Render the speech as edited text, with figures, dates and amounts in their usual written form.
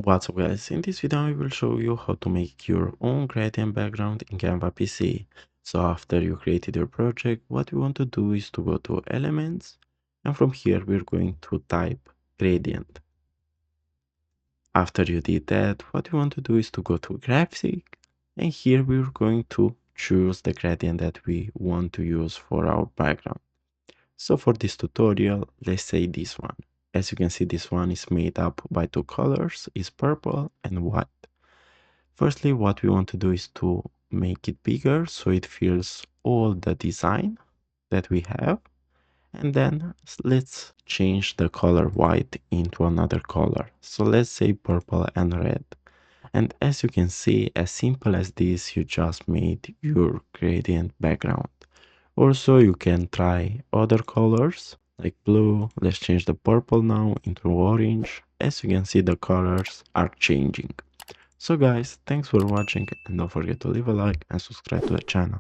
What's up guys, in this video I will show you how to make your own gradient background in Canva PC. So after you created your project, what you want to do is to go to elements, and from here we're going to type gradient. After you did that, what you want to do is to go to graphic, and here we're going to choose the gradient that we want to use for our background. So for this tutorial, let's say this one. As you can see, this one is made up by two colors, is purple and white. Firstly, what we want to do is to make it bigger so it fills all the design that we have. And then let's change the color white into another color. So let's say purple and red. And as you can see, as simple as this, you just made your gradient background. Also, you can try other colors like blue. Let's change the purple now into orange. As you can see, the colors are changing. So guys, thanks for watching and don't forget to leave a like and subscribe to the channel.